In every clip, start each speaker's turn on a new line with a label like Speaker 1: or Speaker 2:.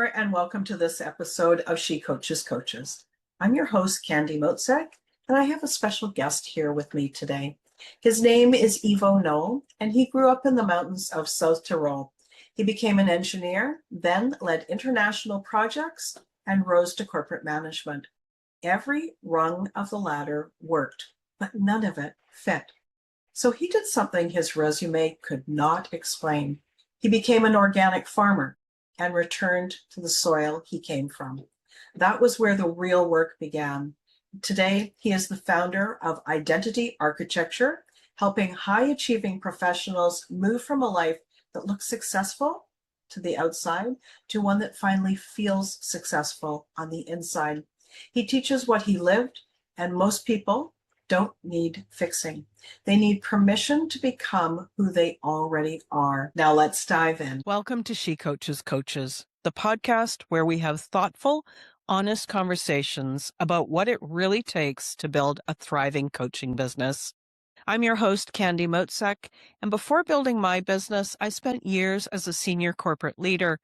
Speaker 1: there, and welcome to this episode of She Coaches Coaches. I'm your host, Candy Motzek, and I have a special guest here with me today. His name is Ivo Knoll, and he grew up in the mountains of South Tyrol. He became an engineer, then led international projects, and rose to corporate management. Every rung of the ladder worked, but none of it fit. So he did something his resume could not explain. He became an organic farmer and returned to the soil he came from. That was where the real work began. Today, he is the founder of Identity Architecture, helping high-achieving professionals move from a life that looks successful to the outside to one that finally feels successful on the inside. He teaches what he lived, and most people don't need fixing. They need permission to become who they already are. Now let's dive in.
Speaker 2: Welcome to She Coaches Coaches, the podcast where we have thoughtful, honest conversations about what it really takes to build a thriving coaching business. I'm your host, Candy Motzek, and before building my business, I spent years as a senior corporate leader.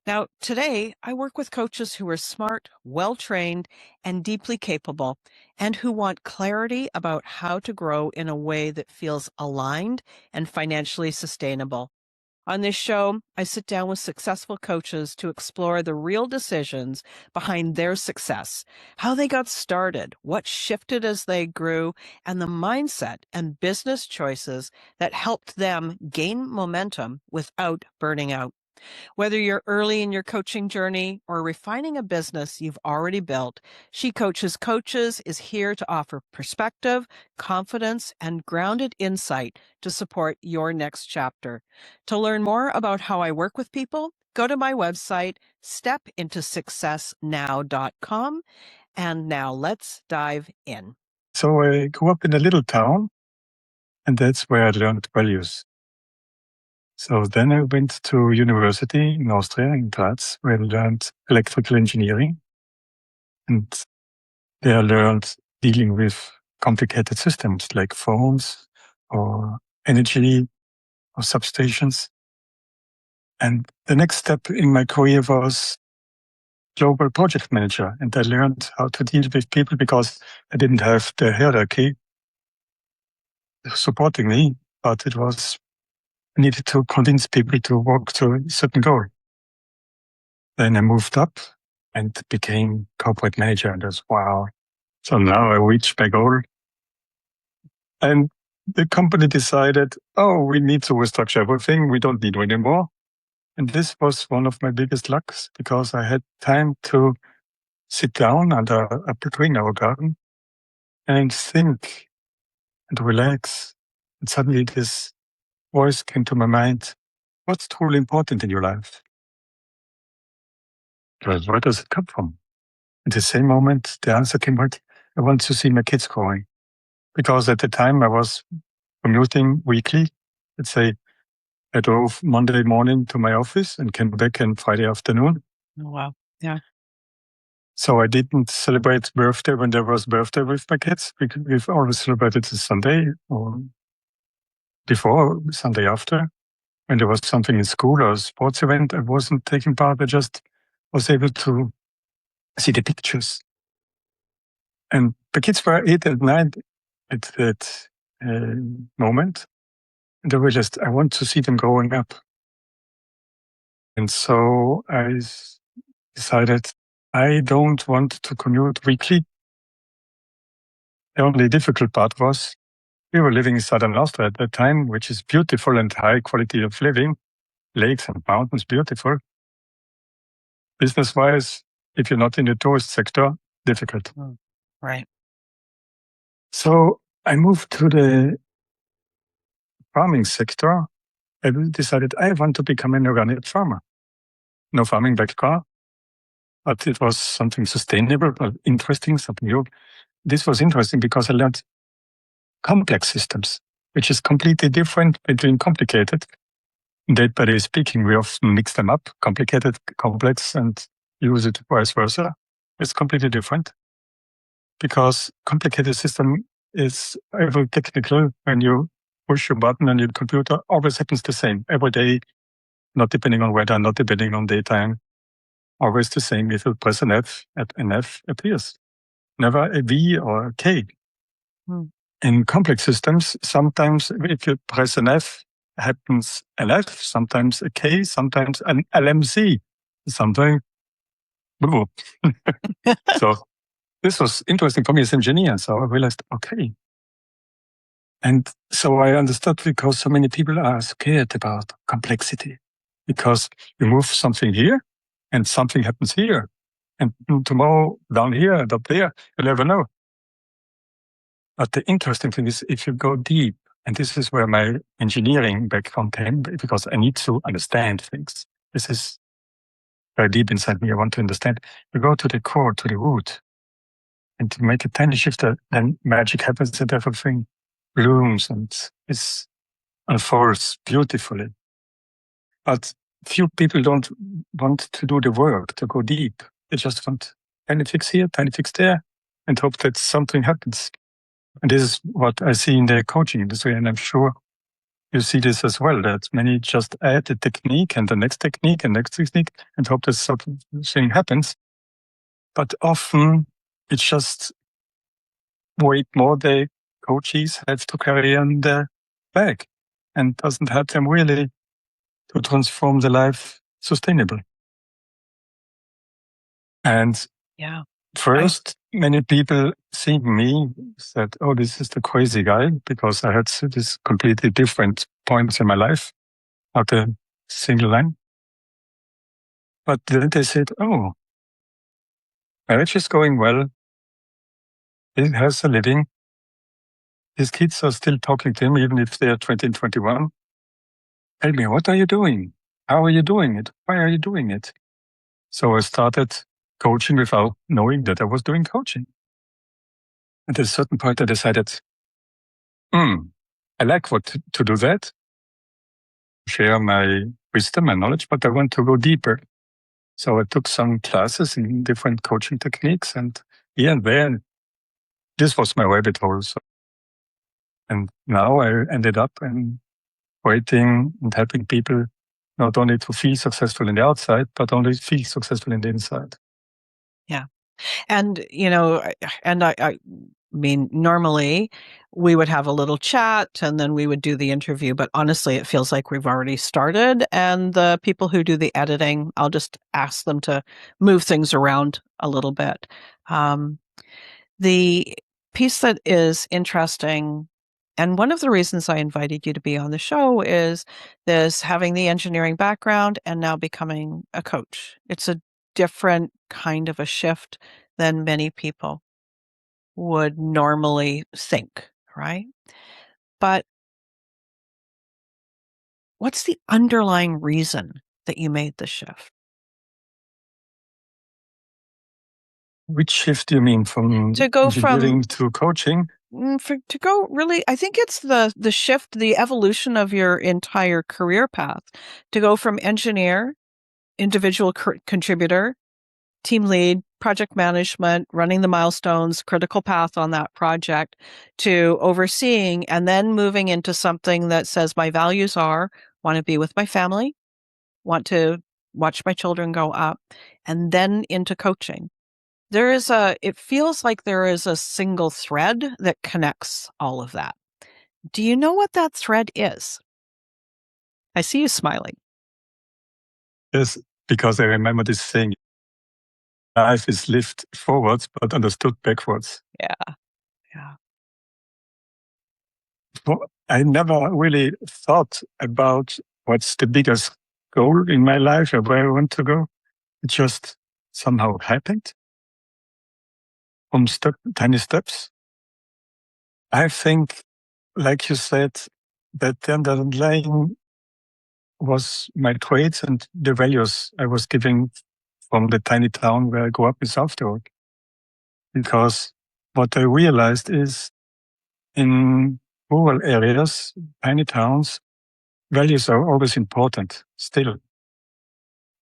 Speaker 2: Now, today, I work with coaches who are smart, well-trained, and deeply capable, and who want clarity about how to grow in a way that feels aligned and financially sustainable. On this show, I sit down with successful coaches to explore the real decisions behind their success, how they got started, what shifted as they grew, and the mindset and business choices that helped them gain momentum without burning out. Whether you're early in your coaching journey or refining a business you've already built, She Coaches Coaches is here to offer perspective, confidence, and grounded insight to support your next chapter. To learn more about how I work with people, go to my website, stepintosuccessnow.com. And now let's dive in.
Speaker 3: So I grew up in a little town, and that's where I learned values. So then I went to university in Austria, in Graz, where I learned electrical engineering. And there I learned dealing with complicated systems like phones or energy or substations. And the next step in my career was global project manager. And I learned how to deal with people because I didn't have the hierarchy supporting me, but it was needed to convince people to work to a certain goal. Then I moved up and became corporate manager. And that's wow. So now I reached my goal. And the company decided, oh, we need to restructure everything. We don't need you anymore. And this was one of my biggest lucks because I had time to sit down under a apple tree in our garden and think and relax. And suddenly this voice came to my mind. What's truly important in your life? Well, where does it come from? At the same moment, the answer came out, I want to see my kids growing. Because at the time I was commuting weekly. Let's say I drove Monday morning to my office and came back on Friday afternoon.
Speaker 2: Oh, wow. Yeah.
Speaker 3: So I didn't celebrate birthday when there was birthday with my kids. We've always celebrated the Sunday or before, Sunday after. When there was something in school or a sports event, I wasn't taking part. I just was able to see the pictures. And the kids were 8 and 9 at that moment. And I realized I want to see them growing up. And so I decided I don't want to commute weekly. The only difficult part was we were living in southern Austria at that time, which is beautiful and high quality of living, lakes and mountains, beautiful. Business-wise, if you're not in the tourist sector, difficult.
Speaker 2: Right.
Speaker 3: So I moved to the farming sector. I decided I want to become an organic farmer. No farming background, but it was something sustainable, but interesting, something new. This was interesting because I learned complex systems, which is completely different between complicated. Day by day speaking, we often mix them up, complicated, complex, and use it vice versa. It's completely different because complicated system is very technical. When you push your button on your computer, always happens the same every day, not depending on weather, not depending on daytime. always the same. If you press an F, an F appears. Never a V or a K. In complex systems, sometimes if you press an F, happens an F, sometimes a K, sometimes an LMC, something. So this was interesting for me as an engineer. So I realized, okay. And so I understood because so many people are scared about complexity, because you move something here and something happens here. And tomorrow down here and up there, you never know. But the interesting thing is if you go deep, and this is where my engineering background came, because I need to understand things. This is very deep inside me. I want to understand. You go to the core, to the root, and to make a tiny shift, then magic happens and everything blooms and is unfolds beautifully. But few people don't want to do the work, to go deep. They just want tiny fix here, tiny fix there, and hope that something happens. And this is what I see in the coaching industry, and I'm sure you see this as well, that many just add the technique and the next technique and next technique and hope that something happens. But often it's just weight more the coaches have to carry on their back and doesn't help them really to transform the life sustainable. And first, many people seeing me said, oh, this is the crazy guy, because I had this completely different points in my life, not a single line. But then they said, oh, marriage is going well. He has a living. His kids are still talking to him, even if they are 20 and 21. Tell me, what are you doing? How are you doing it? Why are you doing it? So I started coaching without knowing that I was doing coaching. At a certain point, I decided, I like to do that, share my wisdom and knowledge, but I want to go deeper. So I took some classes in different coaching techniques, and here and there, this was my rabbit hole. So, and now I ended up in waiting and helping people not only to feel successful in the outside, but only feel successful in the inside.
Speaker 2: Yeah. And, I mean, normally we would have a little chat and then we would do the interview, but honestly, it feels like we've already started. And the people who do the editing, I'll just ask them to move things around a little bit. The piece that is interesting, and one of the reasons I invited you to be on the show, is this having the engineering background and now becoming a coach. It's a different kind of a shift than many people would normally think, right? But what's the underlying reason that you made the shift?
Speaker 3: Which shift do you mean, from
Speaker 2: To go
Speaker 3: engineering to coaching?
Speaker 2: To go really, I think it's the shift, the evolution of your entire career path, to go from engineer, individual contributor, team lead, project management, running the milestones, critical path on that project, to overseeing, and then moving into something that says my values are, want to be with my family, want to watch my children go up, and then into coaching. It feels like there is a single thread that connects all of that. Do you know what that thread is? I see you smiling.
Speaker 3: Yes, because I remember this saying, life is lived forwards, but understood backwards.
Speaker 2: Yeah.
Speaker 3: Well, I never really thought about what's the biggest goal in my life or where I want to go. It just somehow happened from tiny steps. I think, like you said, that the underlying was my traits and the values I was giving from the tiny town where I grew up in South York. Because what I realized is, in rural areas, tiny towns, values are always important still.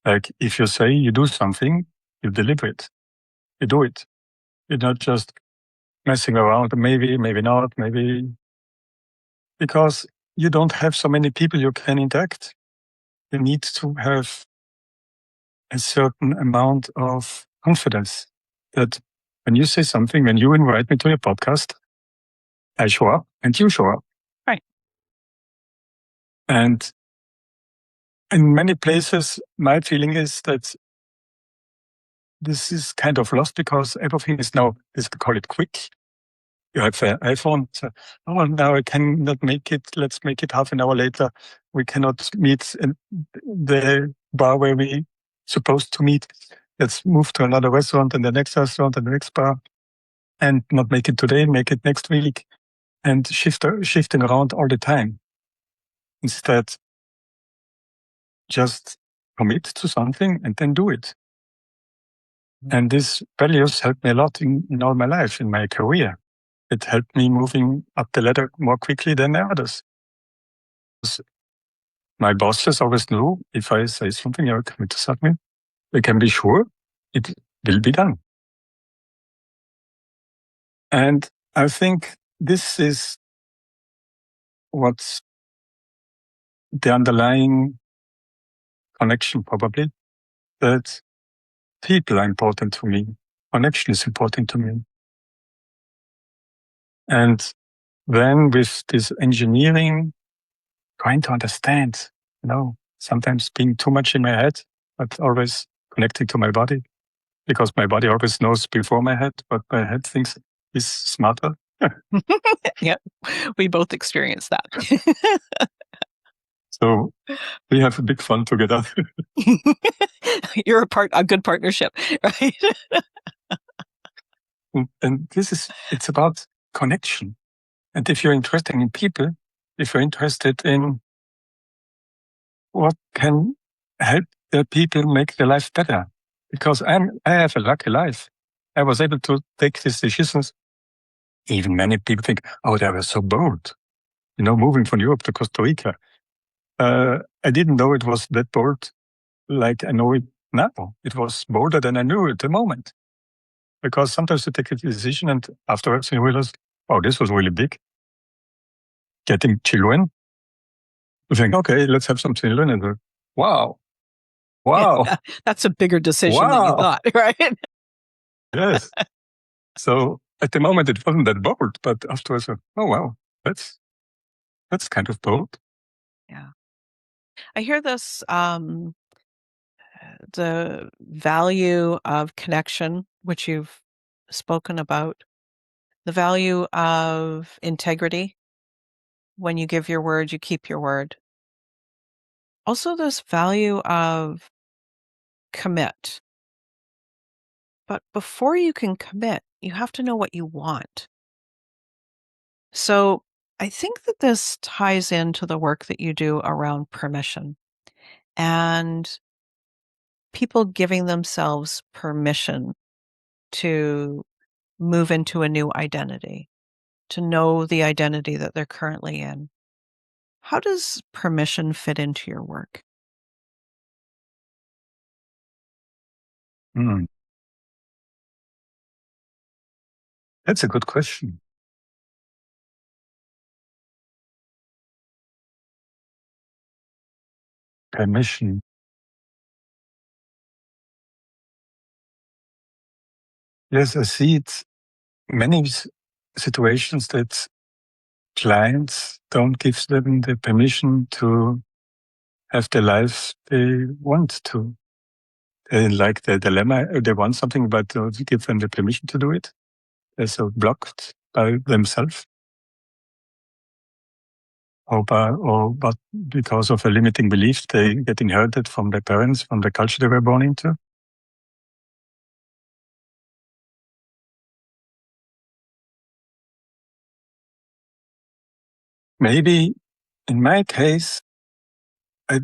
Speaker 3: Like, if you say you do something, you deliver it. You do it. You're not just messing around, maybe, maybe not, maybe. Because you don't have so many people you can interact. You need to have a certain amount of confidence that when you say something, when you invite me to your podcast, I show up and you show up.
Speaker 2: Right.
Speaker 3: And in many places, my feeling is that this is kind of lost because everything is now, let's call it quick. You have an iPhone. So, oh, now I cannot make it. Let's make it half an hour later. We cannot meet in the bar where we supposed to meet. Let's move to another restaurant and the next restaurant and the next bar, and not make it today, make it next week, and shifting around all the time. Instead, just commit to something and then do it. And these values helped me a lot in all my life, in my career. It helped me moving up the ladder more quickly than the others. My bosses always knew if I say something or commit to something, they can be sure it will be done. And I think this is what's the underlying connection, probably, that people are important to me. Connection is important to me. And then with this engineering, trying to understand, sometimes being too much in my head, but always connecting to my body, because my body always knows before my head what my head thinks is smarter.
Speaker 2: Yep, we both experienced that.
Speaker 3: So we have a big fun together.
Speaker 2: You're a good partnership, right?
Speaker 3: And it's about connection. And if you're interested in people, if you're interested in what can help the people make their life better, because I have a lucky life. I was able to take these decisions. Even many people think, oh, they were so bold, moving from Europe to Costa Rica. I didn't know it was that bold like I know it now. It was bolder than I knew at the moment. Because sometimes you take a decision and afterwards you realize, oh, this was really big. Getting children, you think, okay, let's have some children. And wow.
Speaker 2: Yeah, that's a bigger decision than you thought, right?
Speaker 3: Yes. So at the moment it wasn't that bold, but afterwards, oh wow, that's kind of bold.
Speaker 2: Yeah. I hear this, the value of connection, which you've spoken about, the value of integrity. When you give your word, you keep your word. Also, this value of commit. But before you can commit, you have to know what you want. So I think that this ties into the work that you do around permission and people giving themselves permission to move into a new identity, to know the identity that they're currently in. How does permission fit into your work?
Speaker 3: That's a good question. Permission. Yes, I see it many situations that clients don't give them the permission to have the life they want to. They like the dilemma, they want something, but don't give them the permission to do it. They're so blocked by themselves. But because of a limiting belief they get inherited from their parents, from the culture they were born into. Maybe in my case, I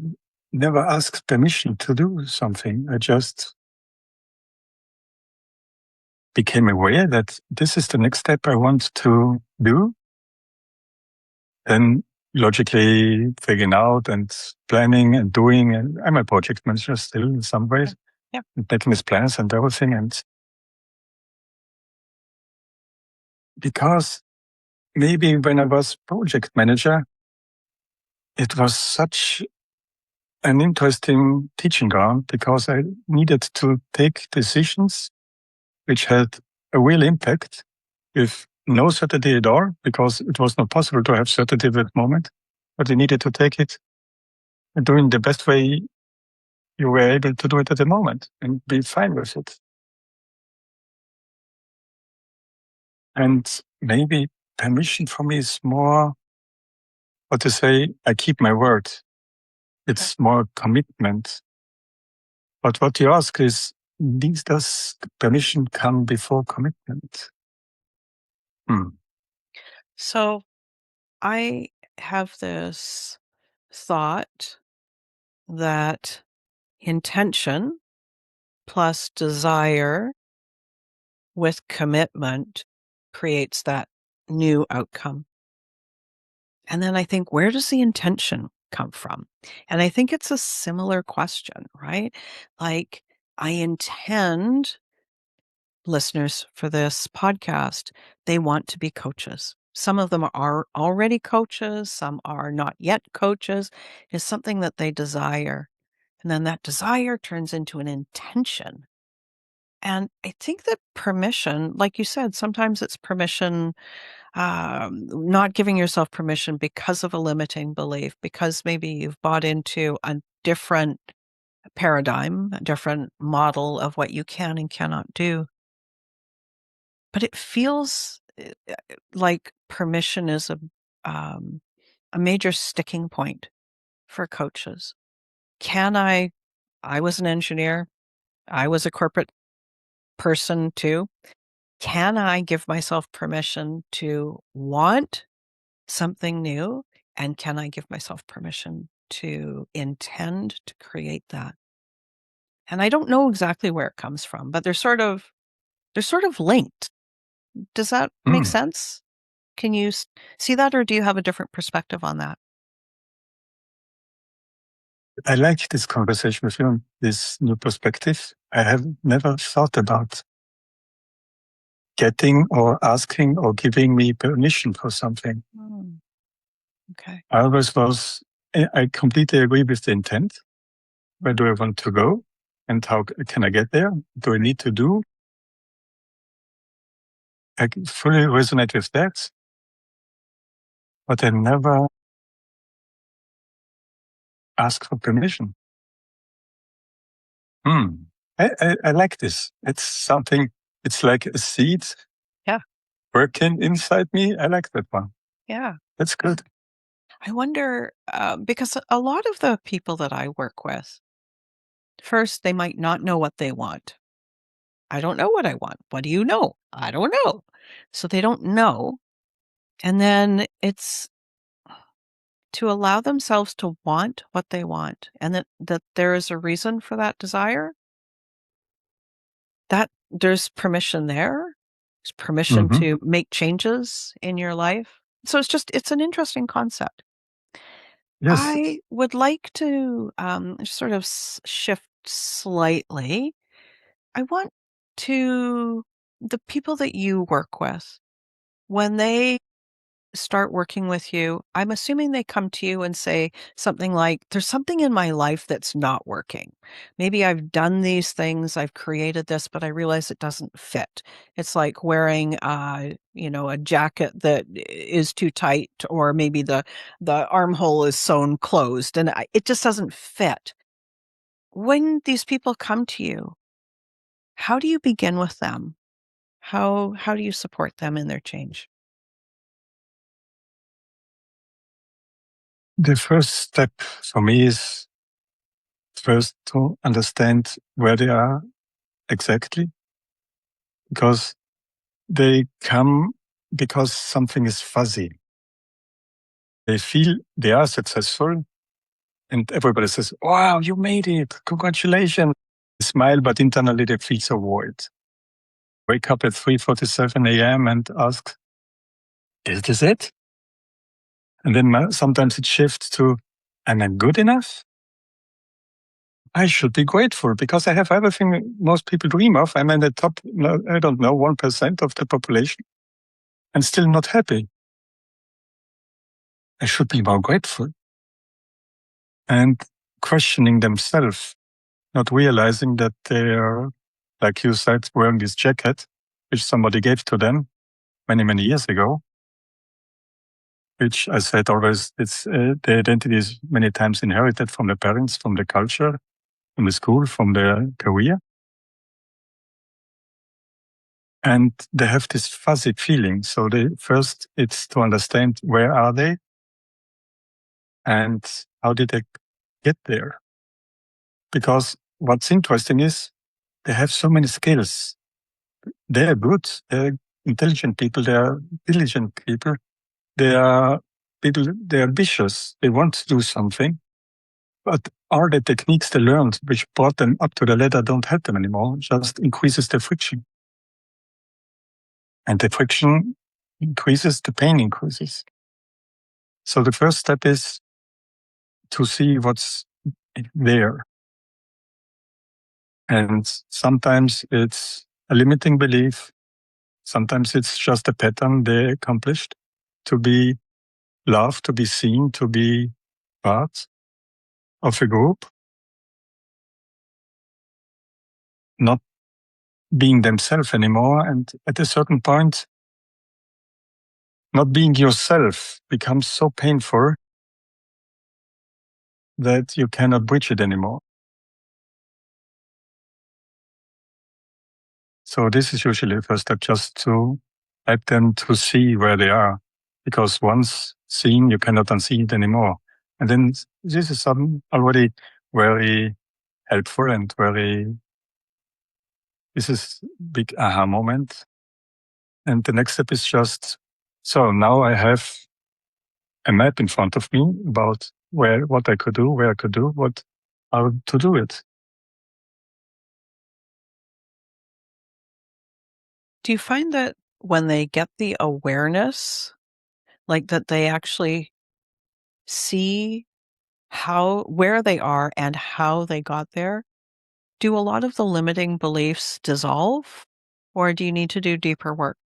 Speaker 3: never asked permission to do something. I just became aware that this is the next step I want to do. Then logically figuring out and planning and doing. And I'm a project manager still in some ways.
Speaker 2: Yeah.
Speaker 3: Making these plans and everything. And because maybe when I was project manager, it was such an interesting teaching ground because I needed to take decisions which had a real impact with no certainty at all, because it was not possible to have certainty at that moment, but you needed to take it and doing the best way you were able to do it at the moment and be fine with it. And maybe permission for me is more, what to say, I keep my word. It's more commitment. But what you ask is, does permission come before commitment?
Speaker 2: So I have this thought that intention plus desire with commitment creates that new outcome. And then I think, where does the intention come from? And I think it's a similar question, right? Like, I intend listeners for this podcast, they want to be coaches. Some of them are already coaches, some are not yet coaches. It's something that they desire. And then that desire turns into an intention. And I think that permission, like you said, sometimes it's permission, not giving yourself permission because of a limiting belief, because maybe you've bought into a different paradigm, a different model of what you can and cannot do. But it feels like permission is a major sticking point for coaches. I was an engineer, I was a corporate person too. Can I give myself permission to want something new? And can I give myself permission to intend to create that? And I don't know exactly where it comes from, but they're sort of linked. Does that make sense? Can you see that, or do you have a different perspective on that?
Speaker 3: I like this conversation with you, this new perspective. I have never thought about getting or asking or giving me permission for something.
Speaker 2: Okay.
Speaker 3: I completely agree with the intent. Where do I want to go? And how can I get there? Do I need to do? I fully resonate with that. But I never ask for permission. I like this. It's something, it's like a seed.
Speaker 2: Yeah.
Speaker 3: Working inside me. I like that one.
Speaker 2: Yeah.
Speaker 3: That's good.
Speaker 2: I wonder, because a lot of the people that I work with, first, they might not know what they want. I don't know what I want. What do you know? I don't know. So they don't know. And then it's to allow themselves to want what they want, and that there is a reason for that desire, that there's permission there. There's permission to make changes in your life. So it's an interesting concept.
Speaker 3: Yes.
Speaker 2: I would like to sort of shift slightly. I want to, the people that you work with, when they start working with you, I'm assuming they come to you and say something like, there's something in my life that's not working. Maybe I've done these things, I've created this, but I realize it doesn't fit. It's like wearing, a jacket that is too tight, or maybe the armhole is sewn closed and it just doesn't fit. When these people come to you, how do you begin with them? How do you support them in their change?
Speaker 3: The first step for me is first to understand where they are exactly, because they come because something is fuzzy. They feel they are successful and everybody says, wow, you made it. Congratulations. They smile, but internally they feel so worried. Wake up at 3:47 a.m. and ask, is this it? And then sometimes it shifts to, am I good enough? I should be grateful because I have everything most people dream of. I'm in the top, I don't know, 1% of the population and still not happy. I should be more grateful. And questioning themselves, not realizing that they are, like you said, wearing this jacket, which somebody gave to them many, many years ago, which I said always, it's the identity is many times inherited from the parents, from the culture, from the school, from their career. And they have this fuzzy feeling. So first it's to understand where are they and how did they get there? Because what's interesting is they have so many skills. They are good. They're intelligent people. They are diligent people. They are people. They are ambitious. They want to do something, but are the techniques they learned, which brought them up to the ladder, don't help them anymore. Just increases the friction, and the friction increases, the pain increases. So the first step is to see what's there. And sometimes it's a limiting belief. Sometimes it's just a pattern they accomplished to be loved, to be seen, to be part of a group, not being themselves anymore. And at a certain point, not being yourself becomes so painful that you cannot bridge it anymore. So this is usually the first step, just to help them to see where they are. Because once seen, you cannot unsee it anymore. And then this is already very helpful and this is big aha moment. And the next step is just, so now I have a map in front of me about what I could do, where I could do, how to do it.
Speaker 2: Do you find that when they get the awareness, like that they actually see where they are and how they got there, do a lot of the limiting beliefs dissolve, or do you need to do deeper work?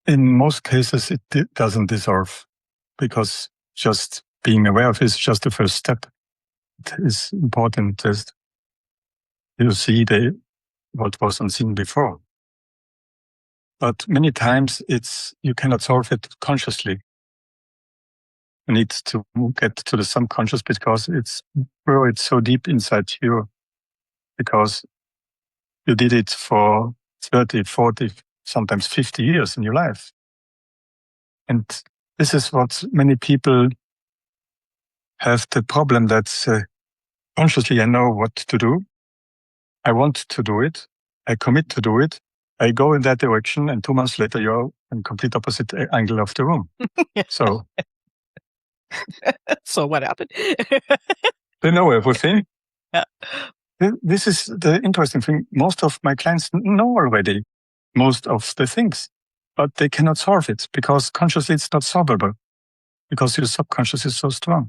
Speaker 3: In most cases, it doesn't dissolve, because just being aware of it is just the first step. It is important that you see what was unseen before. But many times you cannot solve it consciously. You need to get to the subconscious because it's buried so deep inside you, because you did it for 30, 40, sometimes 50 years in your life. And this is what many people have the problem that consciously I know what to do. I want to do it. I commit to do it. I go in that direction, and 2 months later, you're in complete opposite angle of the room. So
Speaker 2: So what happened?
Speaker 3: they know everything.
Speaker 2: Yeah.
Speaker 3: This is the interesting thing. Most of my clients know already most of the things, but they cannot solve it because consciously it's not solvable, because your subconscious is so strong.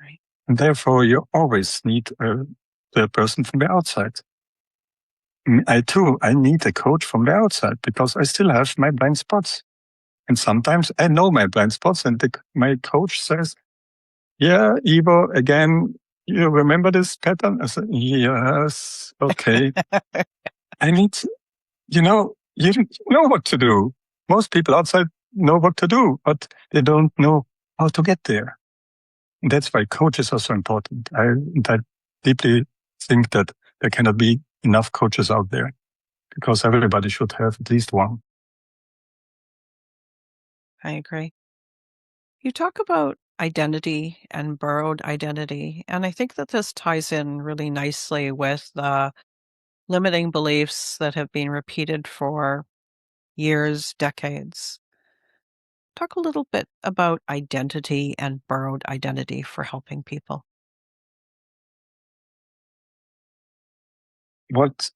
Speaker 2: Right.
Speaker 3: And therefore, you always need the person from the outside. I need a coach from the outside because I still have my blind spots. And sometimes I know my blind spots, and my coach says, "Yeah, Ivo, again, you remember this pattern?" I said, "Yes, okay." I need, you know what to do. Most people outside know what to do, but they don't know how to get there. And that's why coaches are so important. I deeply think that there cannot be enough coaches out there, because everybody should have at least one.
Speaker 2: I agree. You talk about identity and borrowed identity, and I think that this ties in really nicely with the limiting beliefs that have been repeated for years, decades. Talk a little bit about identity and borrowed identity for helping people.
Speaker 3: What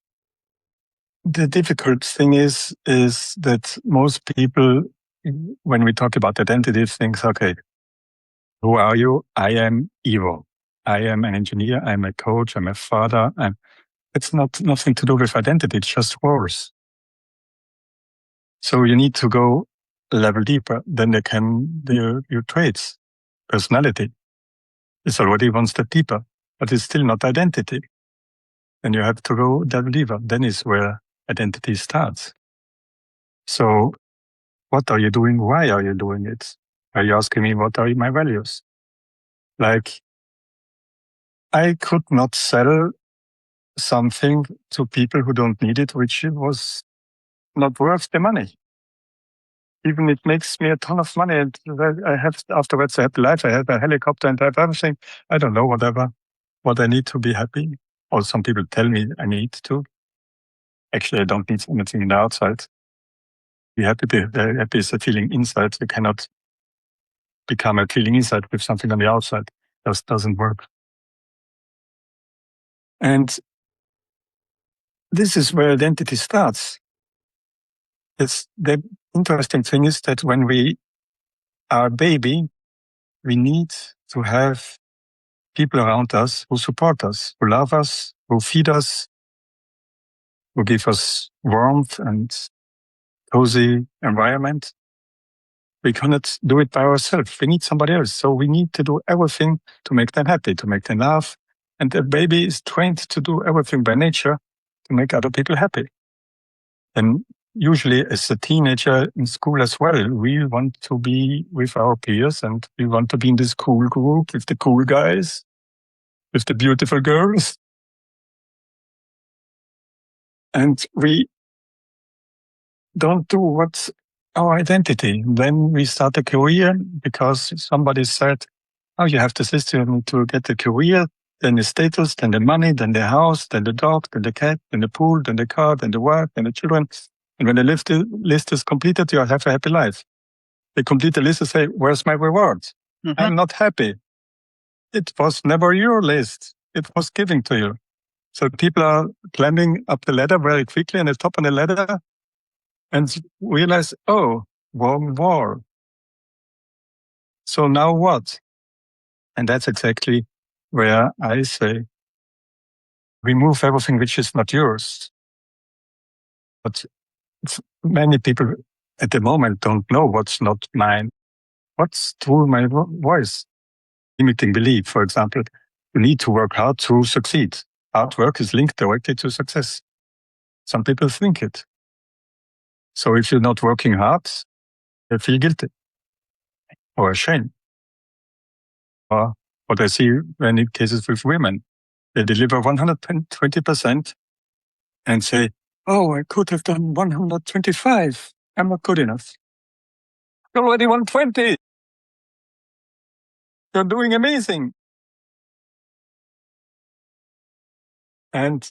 Speaker 3: the difficult thing is that most people, when we talk about identity, think, okay, who are you? I am Ivo. I am an engineer. I'm a coach. I'm a father. It's nothing to do with identity. It's just roles. So you need to go a level deeper than your traits. personality. It's already one step deeper, but it's still not identity. And you have to go that deeper. Then is where identity starts. So what are you doing? Why are you doing it? Are you asking me what are my values? Like, I could not sell something to people who don't need it, which was not worth the money. Even it makes me a ton of money. And I have, afterwards, I have life, I have a helicopter and I have everything. I don't know, whatever, what I need to be happy. Or some people tell me I need to. Actually, I don't need anything in the outside. Be happy, happy is a feeling inside. You cannot become a feeling inside with something on the outside. That doesn't work. And this is where identity starts. It's the interesting thing is that when we are a baby, we need to have people around us who support us, who love us, who feed us, who give us warmth and cozy environment. We cannot do it by ourselves. We need somebody else. So we need to do everything to make them happy, to make them laugh. And the baby is trained to do everything by nature to make other people happy. And usually as a teenager in school as well, we want to be with our peers and we want to be in this cool group with the cool guys, with the beautiful girls. And we don't do what's our identity. Then we start a career because somebody said, oh, you have the system to get a career, then the status, then the money, then the house, then the dog, then the cat, then the pool, then the car, then the work, then the children. And when the list is completed, you have a happy life. They complete the list and say, where's my reward? Mm-hmm. I'm not happy. It was never your list. It was given to you. So people are climbing up the ladder very quickly and the top of the ladder and realize, oh, wrong wall. So now what? And that's exactly where I say, remove everything which is not yours. But many people at the moment don't know what's not mine. What's through my voice? Limiting belief, for example. You need to work hard to succeed. Hard work is linked directly to success. Some people think it. So if you're not working hard, you feel guilty or ashamed. Or what I see many cases with women, they deliver 120% and say, oh, I could have done 125. I'm not good enough. You're already 120. You're doing amazing. And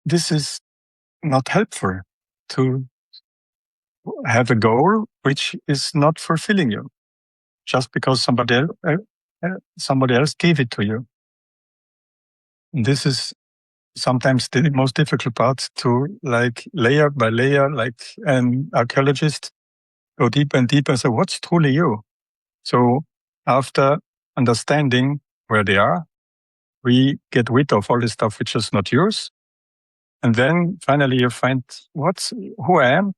Speaker 3: this is not helpful to have a goal which is not fulfilling you just because somebody else gave it to you. And this is sometimes the most difficult part to, like, layer by layer, like an archaeologist, go deeper and deeper and say, what's truly you? So after understanding where they are, we get rid of all the stuff which is not yours. And then finally you find who I am.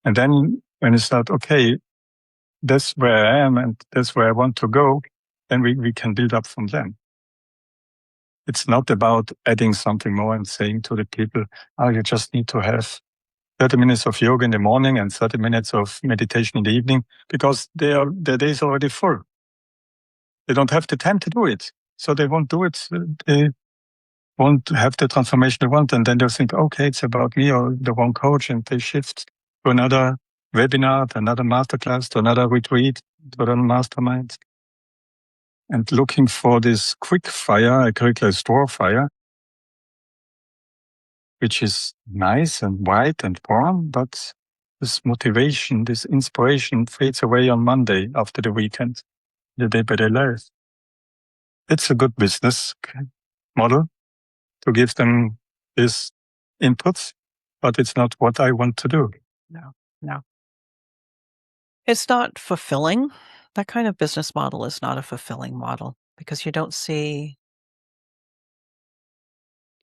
Speaker 3: And then when you start, okay, that's where I am and that's where I want to go, then we can build up from them. It's not about adding something more and saying to the people, oh, you just need to have 30 minutes of yoga in the morning and 30 minutes of meditation in the evening, because their day is already full. They don't have the time to do it. So they won't do it. They won't have the transformation they want. And then they'll think, okay, it's about me or the wrong coach. And they shift to another webinar, to another masterclass, to another retreat, to another mastermind. And looking for this quick fire, I call it a store fire, which is nice and white and warm, but this motivation, this inspiration fades away on Monday after the weekend, the day by day life. It's a good business model to give them this inputs, but it's not what I want to do.
Speaker 2: No. It's not fulfilling. That kind of business model is not a fulfilling model because you don't see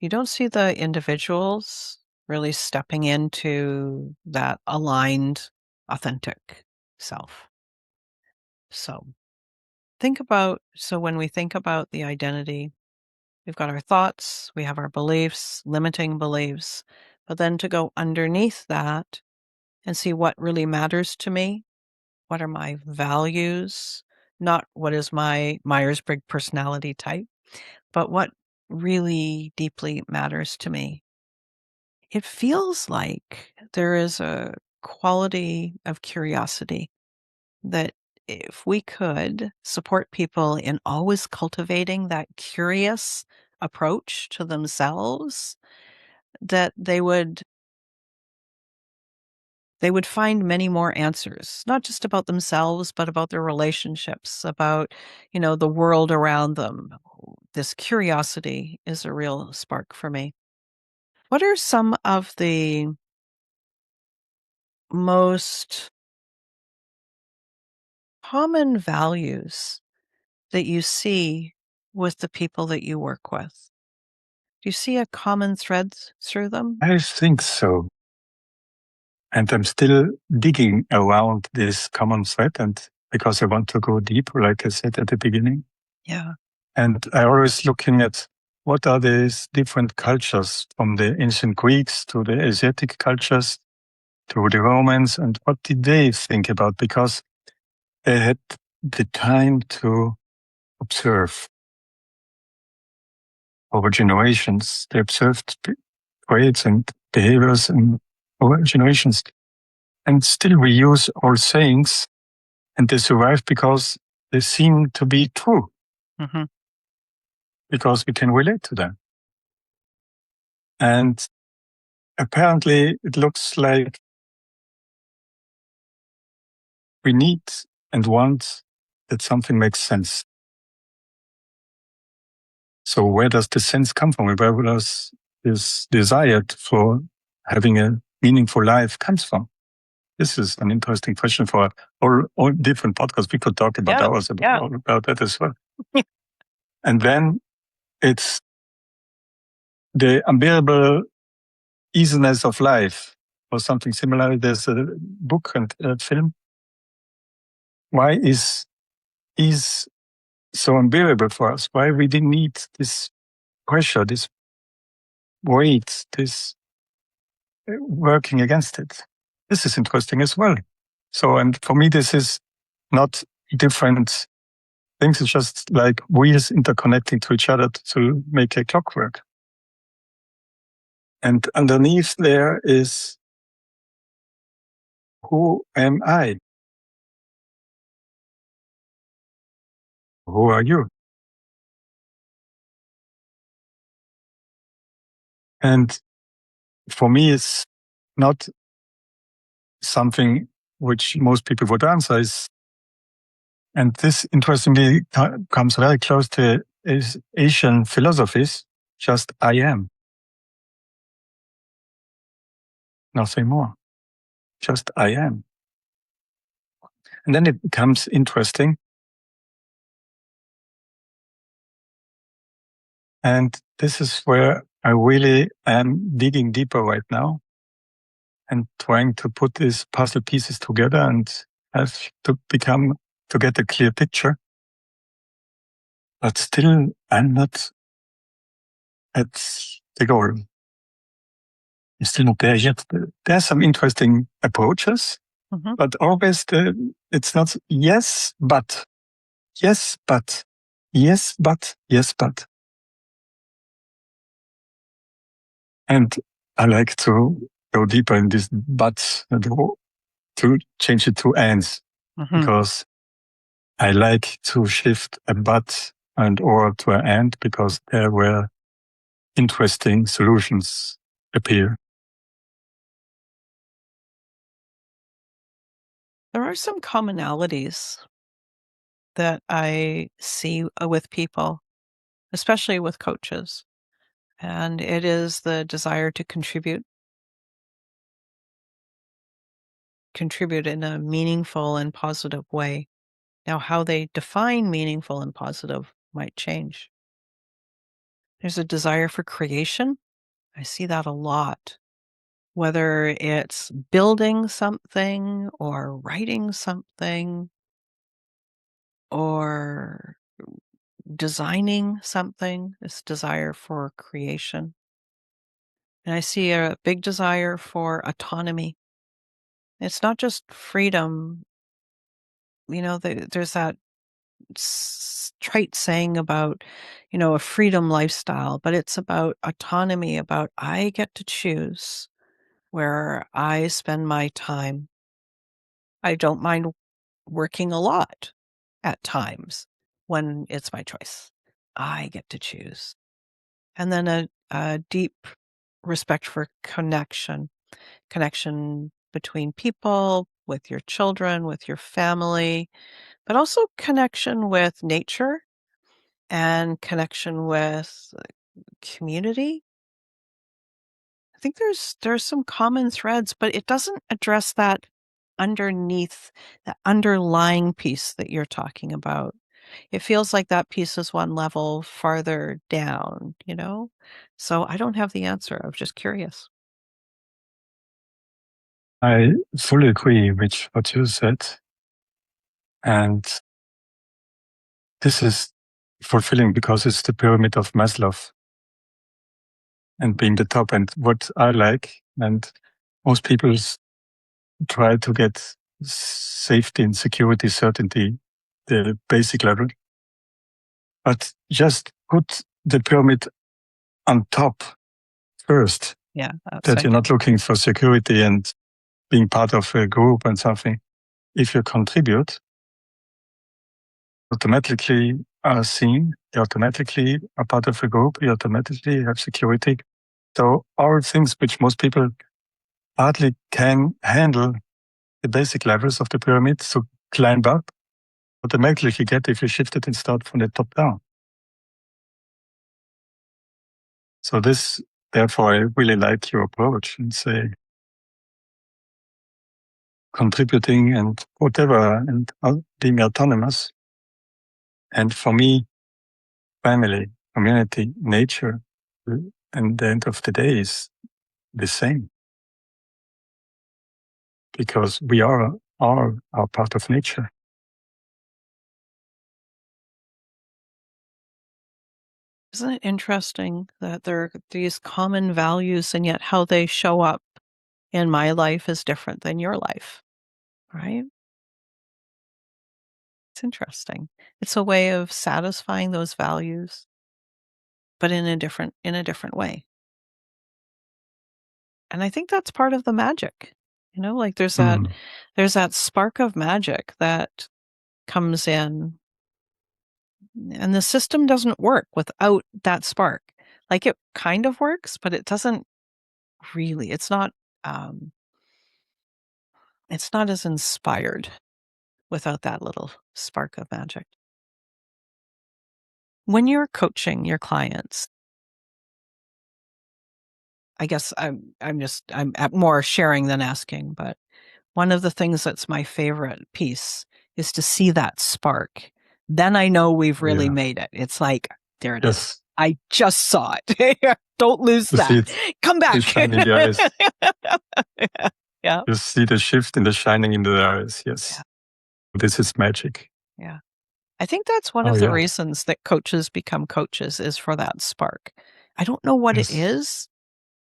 Speaker 2: the individuals really stepping into that aligned, authentic self. So when we think about the identity, we've got our thoughts, we have our beliefs, limiting beliefs, but then to go underneath that and see what really matters to me, what are my values, not what is my Myers-Briggs personality type, but what really deeply matters to me. It feels like there is a quality of curiosity that if we could support people in always cultivating that curious approach to themselves, that they would find many more answers, not just about themselves, but about their relationships, about, the world around them. This curiosity is a real spark for me. What are some of the most common values that you see with the people that you work with? Do you see a common thread through them?
Speaker 3: I think so. And I'm still digging around this common thread, and because I want to go deep, like I said at the beginning.
Speaker 2: Yeah.
Speaker 3: And I always looking at what are these different cultures, from the ancient Greeks to the Asiatic cultures to the Romans, and what did they think about? Because they had the time to observe over generations. They observed traits and behaviors and over generations. And still we use old sayings, and they survive because they seem to be true,
Speaker 2: Mm-hmm.
Speaker 3: because we can relate to them. And apparently it looks like we need and want that something makes sense. So where does the sense come from? Where does this desire for having a meaningful life comes from? This is an interesting question for all different podcasts. We could talk about hours about that as well. And then it's the unbearable easiness of life, or something similar. There's a book and a film. Why is ease so unbearable for us? Why we didn't need this pressure, this weight, this working against it? This is interesting as well. So, and for me, this is not different things. It's just like wheels interconnecting to each other to make a clock work. And underneath there is, who am I? Who are you? And for me, it's not something which most people would answer. And this, interestingly, comes very close to Asian philosophies. Just I am. Nothing more. Just I am. And then it becomes interesting. And this is where I really am digging deeper right now and trying to put these puzzle pieces together and have to get a clear picture. But still, I'm not at the goal. I'm still not there yet. There are some interesting approaches, but always it's not yes, but, yes, but, yes, but, yes, but. And I like to go deeper in this but, to change it to ands, because I like to shift a but and or to an and, because there were interesting solutions appear.
Speaker 2: There are some commonalities that I see with people, especially with coaches, and it is the desire to contribute in a meaningful and positive way. Now, how they define meaningful and positive might change. There's a desire for creation. I see that a lot, whether it's building something or writing something. or designing something, this desire for creation. And I see a big desire for autonomy. It's not just freedom. There's that trite saying about, a freedom lifestyle, but it's about autonomy, about I get to choose where I spend my time. I don't mind working a lot at times when it's my choice. I get to choose. And then a deep respect for connection between people, with your children, with your family, but also connection with nature and connection with community. I think there's some common threads, but it doesn't address that underlying piece that you're talking about. It feels like that piece is one level farther down, So I don't have the answer. I was just curious.
Speaker 3: I fully agree with what you said. And this is fulfilling because it's the pyramid of Maslow and being the top. And what I like, and most people try to get safety and security, certainty, the basic level. But just put the pyramid on top first.
Speaker 2: Yeah.
Speaker 3: That you're not looking for security and being part of a group and something. If you contribute, automatically are seen, you automatically are part of a group, you automatically have security. So all things which most people hardly can handle the basic levels of the pyramid, so climb up, automatically you get if you shift it and start from the top down. So this, therefore, I really like your approach and say contributing and whatever and being autonomous. And for me, family, community, nature, and the end of the day is the same. Because we are part of nature.
Speaker 2: Isn't it interesting that there are these common values and yet how they show up in my life is different than your life, right? It's interesting. It's a way of satisfying those values, but in a different way. And I think that's part of the magic. Like there's that spark of magic that comes in, and the system doesn't work without that spark. Like it kind of works, but it doesn't really. It's not as inspired without that little spark of magic. When you're coaching your clients, I guess I'm more sharing than asking, but one of the things that's my favorite piece is to see that spark. Then I know we've really made it. It's like, there it is. I just saw it. Don't lose that. Come back.
Speaker 3: Shining in the eyes.
Speaker 2: Yeah.
Speaker 3: You see the shift in the shining in the eyes. Yes. Yeah. This is magic.
Speaker 2: Yeah. I think that's one of the reasons that coaches become coaches is for that spark. I don't know what it is,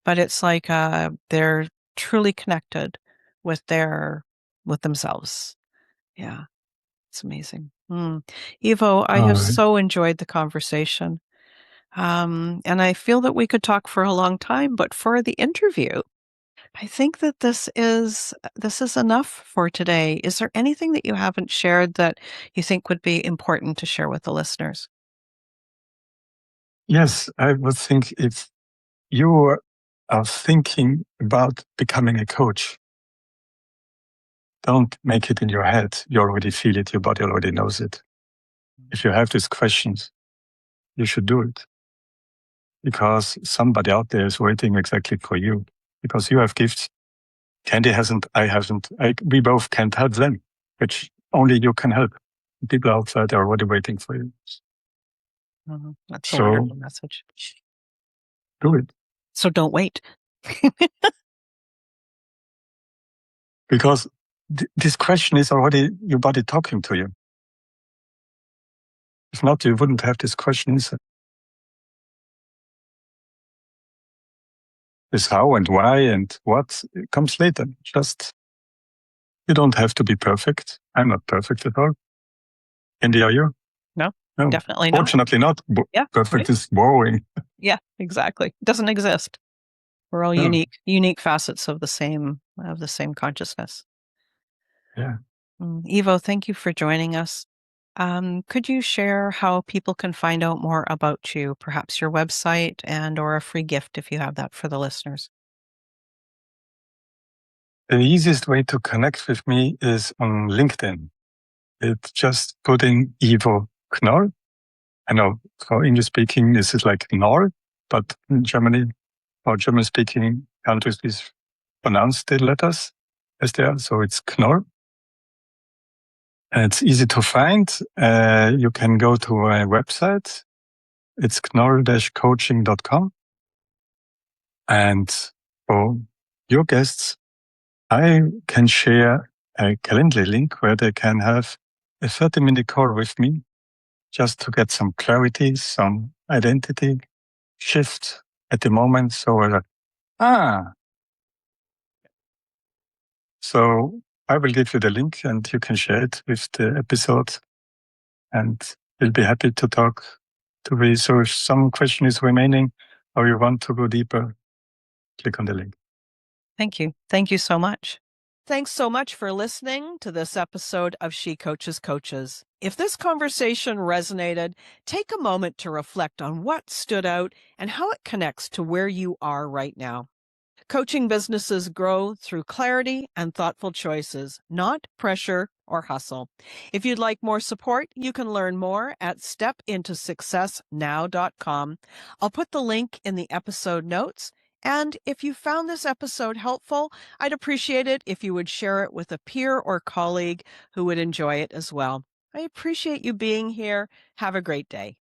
Speaker 2: but it's like they're truly connected with themselves. Yeah, it's amazing. Ivo, I have so enjoyed the conversation. And I feel that we could talk for a long time, but for the interview, I think that this is enough for today. Is there anything that you haven't shared that you think would be important to share with the listeners?
Speaker 3: Yes, I would think if you are thinking about becoming a coach, don't make it in your head. You already feel it. Your body already knows it. If you have these questions, you should do it. Because somebody out there is waiting exactly for you. Because you have gifts. Candy hasn't, I haven't. We both can't help them, which only you can help. People outside are already waiting for you.
Speaker 2: That's a wonderful message.
Speaker 3: Do it.
Speaker 2: So don't wait.
Speaker 3: Because this question is already your body talking to you. If not, you wouldn't have these questions. This how and why and what comes later. Just, you don't have to be perfect. I'm not perfect at all. Andy, are you?
Speaker 2: No,
Speaker 3: No,
Speaker 2: definitely not.
Speaker 3: fortunately not.
Speaker 2: Yeah,
Speaker 3: Perfect
Speaker 2: right?
Speaker 3: is boring.
Speaker 2: Yeah, exactly. It doesn't exist. We're all
Speaker 3: No.
Speaker 2: unique facets of the same consciousness.
Speaker 3: Yeah.
Speaker 2: Ivo, thank you for joining us. Could you share how people can find out more about you, perhaps your website and or a free gift if you have that for the listeners?
Speaker 3: The easiest way to connect with me is on LinkedIn. It's just put in Ivo Knoll. I know for English speaking, this is like Knoll, but in Germany or German speaking countries, we pronounce the letters as they are. So it's Knoll. And it's easy to find. You can go to a website. It's knoll-coaching.com. And for your guests, I can share a Calendly link where they can have a 30-minute call with me just to get some clarity, some identity shift at the moment. So, so I will give you the link and you can share it with the episode, and we'll be happy to talk to you. So if some question is remaining or you want to go deeper, click on the link.
Speaker 2: Thank you. Thank you so much. Thanks so much for listening to this episode of She Coaches Coaches. If this conversation resonated, take a moment to reflect on what stood out and how it connects to where you are right now. Coaching businesses grow through clarity and thoughtful choices, not pressure or hustle. If you'd like more support, you can learn more at stepintosuccessnow.com. I'll put the link in the episode notes. And if you found this episode helpful, I'd appreciate it if you would share it with a peer or colleague who would enjoy it as well. I appreciate you being here. Have a great day.